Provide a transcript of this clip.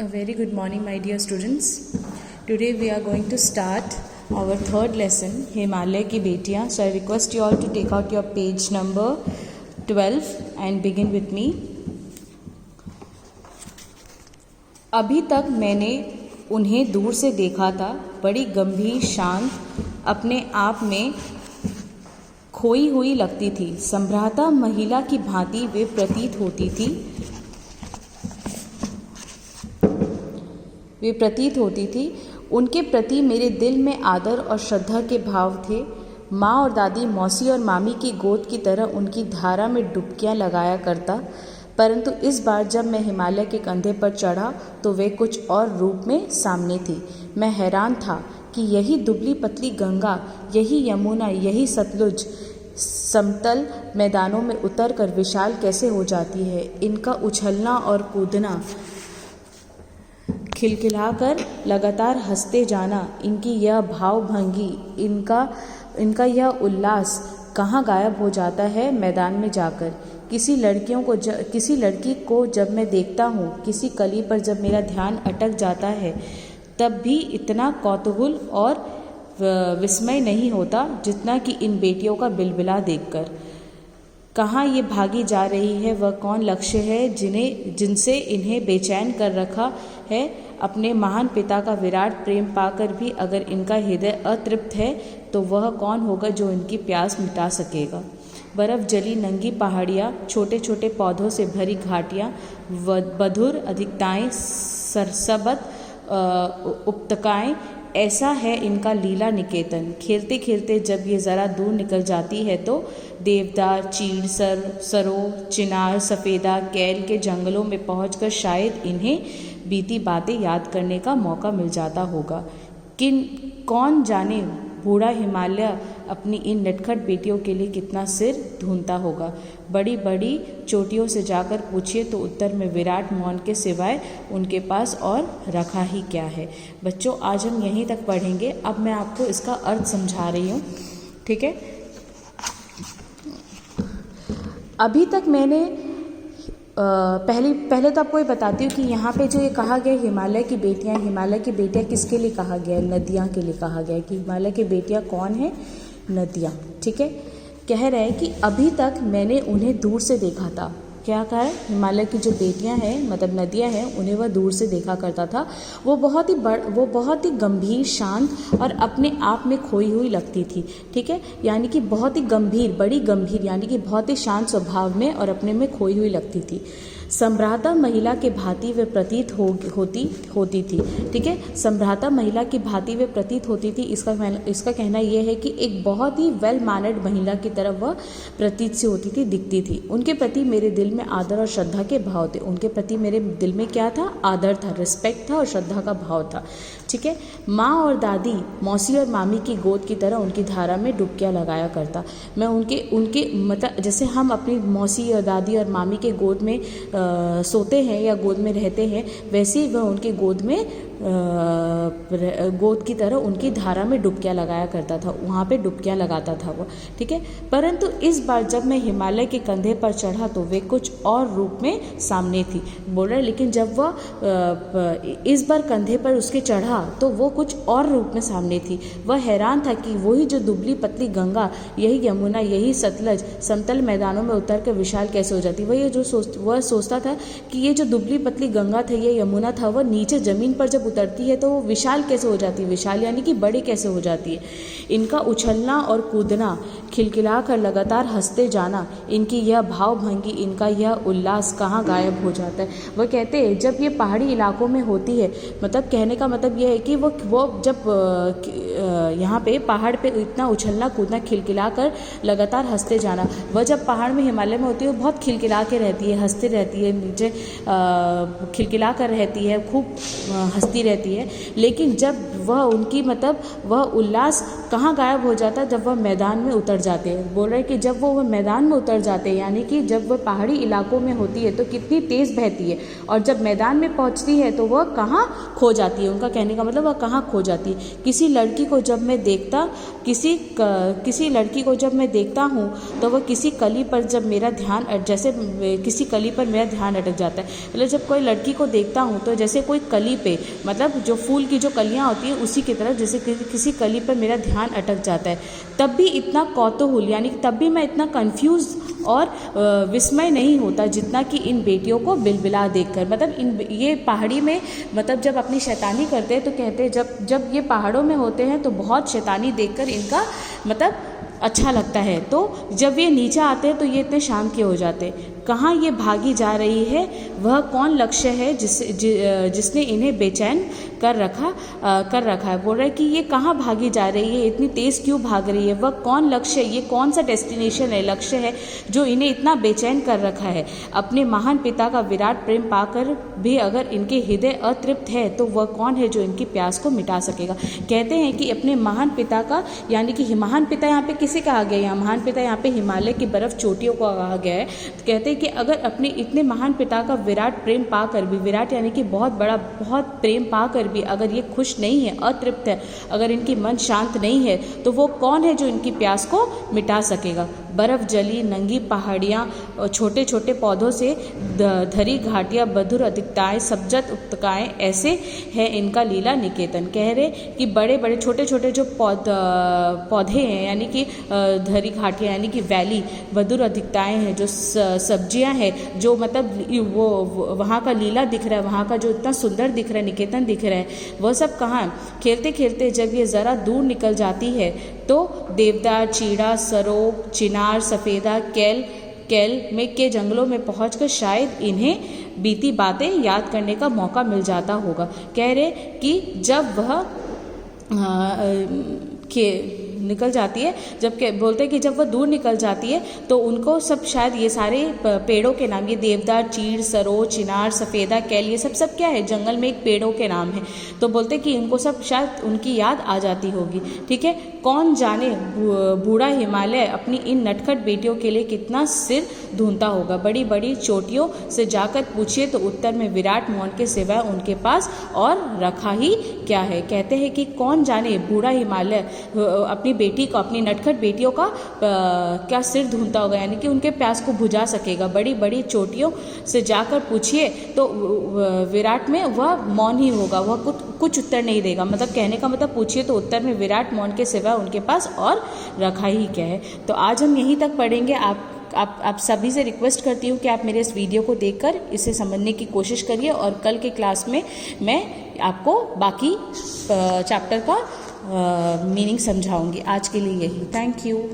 A very good morning, my dear students. Today we are going to start our third lesson, Himalaya की बेटियाँ. So I request you all to take out your page number 12 and begin with me. अभी तक मैंने उन्हें दूर से देखा था, बड़ी गंभीर, शांत, अपने आप में खोई हुई लगती थी. संभ्राता महिला की भांति वे प्रतीत होती थी. उनके प्रति मेरे दिल में आदर और श्रद्धा के भाव थे. माँ और दादी, मौसी और मामी की गोद की तरह उनकी धारा में डुबकियां लगाया करता. परंतु इस बार जब मैं हिमालय के कंधे पर चढ़ा तो वे कुछ और रूप में सामने थी. मैं हैरान था कि यही दुबली पतली गंगा, यही यमुना, यही सतलुज समतल मैदानों में उतर कर विशाल कैसे हो जाती है. इनका उछलना और कूदना, खिलखिलाकर लगातार हंसते जाना, इनकी यह भावभंगी, इनका यह उल्लास कहाँ गायब हो जाता है मैदान में जाकर. किसी लड़की को जब मैं देखता हूँ, किसी कली पर जब मेरा ध्यान अटक जाता है, तब भी इतना कौतूहल और विस्मय नहीं होता जितना कि इन बेटियों का बिलबिला देखकर. कहाँ ये भागी जा रही है, वह कौन लक्ष्य है जिनसे इन्हें बेचैन कर रखा है. अपने महान पिता का विराट प्रेम पाकर भी अगर इनका हृदय अतृप्त है तो वह कौन होगा जो इनकी प्यास मिटा सकेगा. बर्फ जली नंगी पहाड़ियाँ, छोटे छोटे पौधों से भरी घाटियाँ, बधुर अधिकताएँ, सरसबत उपत्यकाएँ, ऐसा है इनका लीला निकेतन. खेलते खेलते जब ये ज़रा दूर निकल जाती है तो देवदार, चीड़, सरो, चिनार, सफ़ेदा, कैल के जंगलों में पहुंचकर शायद इन्हें बीती बातें याद करने का मौका मिल जाता होगा. कौन जाने बूढ़ा हिमालय अपनी इन नटखट बेटियों के लिए कितना सिर धूनता होगा. बड़ी बड़ी चोटियों से जाकर पूछिए तो उत्तर में विराट मौन के सिवाय उनके पास और रखा ही क्या है. बच्चों, आज हम यहीं तक पढ़ेंगे. अब मैं आपको इसका अर्थ समझा रही हूँ, ठीक है. अभी तक मैंने पहले तो आपको ये बताती हूँ कि यहाँ पे जो ये कहा गया हिमालय की बेटियाँ किसके लिए कहा गया है? नदियाँ के लिए कहा गया है. कि हिमालय की बेटियाँ कौन है? नदियाँ, ठीक है. कह रहे हैं कि अभी तक मैंने उन्हें दूर से देखा था. क्या कहा है? हिमालय की जो बेटियां हैं, मतलब नदियां हैं, उन्हें वह दूर से देखा करता था. वो बहुत ही गंभीर, शांत और अपने आप में खोई हुई लगती थी, ठीक है. यानी कि बहुत ही गंभीर, बड़ी गंभीर, यानी कि बहुत ही शांत स्वभाव में और अपने में खोई हुई लगती थी. संभ्राता महिला के भांति वे प्रतीत होती थी, ठीक है. संभ्राता महिला की भांति वे प्रतीत होती थी. इसका कहना यह है कि एक बहुत ही वेल मैनर्ड महिला की तरफ वह प्रतीत से होती थी, दिखती थी. उनके प्रति मेरे दिल में आदर और श्रद्धा के भाव थे. उनके प्रति मेरे दिल में क्या था? आदर था, रिस्पेक्ट था और श्रद्धा का भाव था, ठीक है. माँ और दादी, मौसी और मामी की गोद की तरह उनकी धारा में डुबकियां लगाया करता. मैं उनके मतलब जैसे हम अपनी मौसी और दादी और मामी के गोद में सोते हैं या गोद में रहते हैं, वैसे ही वह उनके गोद की तरह उनकी धारा में डुबकियां लगाया करता था. वहाँ पे डुबकियां लगाता था वो, ठीक है. परंतु इस बार जब मैं हिमालय के कंधे पर चढ़ा तो वे कुछ और रूप में सामने थी. बोल रहे, लेकिन जब वह इस बार कंधे पर उसके चढ़ा तो वो कुछ और रूप में सामने थी. वह हैरान था कि वही जो दुबली पतली गंगा, यही यमुना, यही सतलज समतल मैदानों में उतर कर विशाल कैसे हो जाती. वह सोचता था कि ये जो दुबली पतली गंगा था, ये यमुना था, वह नीचे जमीन पर जब उतरती है तो वो विशाल कैसे हो जाती है. विशाल यानी कि बड़ी कैसे हो जाती है. इनका उछलना और कूदना, खिलखिला कर लगातार हंसते जाना, इनकी यह भावभंगी, इनका यह उल्लास कहाँ गायब हो जाता है. वह कहते हैं जब ये पहाड़ी इलाकों में होती है, मतलब कहने का मतलब यह है कि वो जब यहाँ पे पहाड़ पे इतना उछलना कूदना, खिलखिला कर लगातार हंसते जाना, वह जब पहाड़ में हिमालय में होती है वो बहुत खिलखिला के रहती है, हंसती रहती है, नीचे खिलखिला कर रहती है, खूब हंसती रहती है. लेकिन जब वह उल्लास कहाँ गायब हो जाता है? जब वह मैदान में उतर जाते हैं. बोल रहे हैं कि जब वो मैदान में उतर जाते हैं, यानी कि जब वह पहाड़ी इलाकों में होती है तो कितनी तेज़ बहती है, और जब मैदान में पहुंचती है तो वह कहाँ खो जाती है. उनका कहने का मतलब वह कहाँ खो जाती है. किसी लड़की को जब मैं देखता हूँ तो वह किसी कली पर जब मेरा ध्यान ध्यान अटक जाता है। मतलब जब कोई लड़की को देखता हूँ तो जैसे कोई कली पे, मतलब जो फूल की जो कलियाँ होती है उसी की तरफ जैसे किसी कली पर मेरा ध्यान अटक जाता है। तब भी इतना कौतूहल, यानी तब भी मैं इतना कंफ्यूज और विस्मय नहीं होता जितना कि इन बेटियों को बिलबिला देखकर। मतलब ये पहाड़ी में मतलब जब अपनी शैतानी करते हैं तो कहते हैं जब ये पहाड़ों में होते हैं तो बहुत शैतानी देखकर इनका मतलब अच्छा लगता है, तो जब ये नीचे आते हैं तो ये इतने शांत के हो जाते हैं। कहाँ ये भागी जा रही है, वह कौन लक्ष्य है जिसने इन्हें बेचैन कर रखा है। बोल रहा है कि ये कहाँ भागी जा रही है, इतनी तेज़ क्यों भाग रही है, वह कौन लक्ष्य, ये कौन सा डेस्टिनेशन है, लक्ष्य है जो इन्हें इतना बेचैन कर रखा है। अपने महान पिता का विराट प्रेम पाकर भी अगर इनके हृदय अतृप्त है तो वह कौन है जो इनकी प्यास को मिटा सकेगा। कहते हैं कि अपने महान पिता का, यानी कि महान पिता यहाँ पे किसे कहा गया है, यहाँ महान पिता यहाँ पे हिमालय की बर्फ चोटियों को कहा गया है। तो कहते हैं कि अगर अपने इतने महान पिता का विराट प्रेम पाकर भी, विराट यानी कि बहुत बड़ा, बहुत प्रेम पाकर भी अगर ये खुश नहीं है, अतृप्त है, अगर इनकी मन शांत नहीं है तो वो कौन है जो इनकी प्यास को मिटा सकेगा। बर्फ जली नंगी पहाड़ियाँ, छोटे छोटे पौधों से धरी घाटियाँ, मधुर अधिकताएँ, सब्जत उपतकाएँ, ऐसे है इनका लीला निकेतन। कह रहे कि बड़े बड़े छोटे छोटे जो पौधे हैं, यानी कि धरी घाटियाँ यानी कि वैली, मधुर अधिकताएँ हैं, जो सब्जियाँ हैं, जो मतलब वो वहाँ का लीला दिख रहा है, वहाँ का जो इतना सुंदर दिख रहा है, निकेतन दिख रहा है, वह सब कहाँ। खेलते खेलते जब ये ज़रा दूर निकल जाती है तो देवदार, चीड़ा, सरोग, चिनार, सफ़ेदा, केल में के जंगलों में पहुंचकर शायद इन्हें बीती बातें याद करने का मौका मिल जाता होगा। कह रहे कि जब वह निकल जाती है, जब बोलते हैं कि जब वह दूर निकल जाती है तो उनको सब शायद ये सारे पेड़ों के नाम, ये देवदार, चीड़, सरोज, चिनार, सफ़ेदा, कैल, ये सब क्या है, जंगल में एक पेड़ों के नाम है। तो बोलते हैं कि इनको सब शायद उनकी याद आ जाती होगी। ठीक है, कौन जाने बूढ़ा हिमालय अपनी इन नटखट बेटियों के लिए कितना सिर ढूंढता होगा। बड़ी बड़ी चोटियों से जाकर पूछिए तो उत्तर में विराट मौन के सिवाय उनके पास और रखा ही क्या है। कहते हैं कि कौन जाने बूढ़ा हिमालय अपनी बेटी को, अपनी नटखट बेटियों का क्या सिर ढूंढता होगा, यानी कि उनके प्यास को बुझा सकेगा। बड़ी बड़ी चोटियों से जाकर पूछिए तो विराट में वह मौन ही होगा, वह कुछ उत्तर नहीं देगा। मतलब कहने का मतलब पूछिए तो उत्तर में विराट मौन के सिवा उनके पास और रखा ही क्या है। तो आज हम यहीं तक पढ़ेंगे। आप सभी से रिक्वेस्ट करती हूँ कि आप मेरे इस वीडियो को देखकर इसे समझने की कोशिश करिए और कल के क्लास में मैं आपको बाकी चैप्टर का मीनिंग समझाऊंगी। आज के लिए यही, थैंक यू।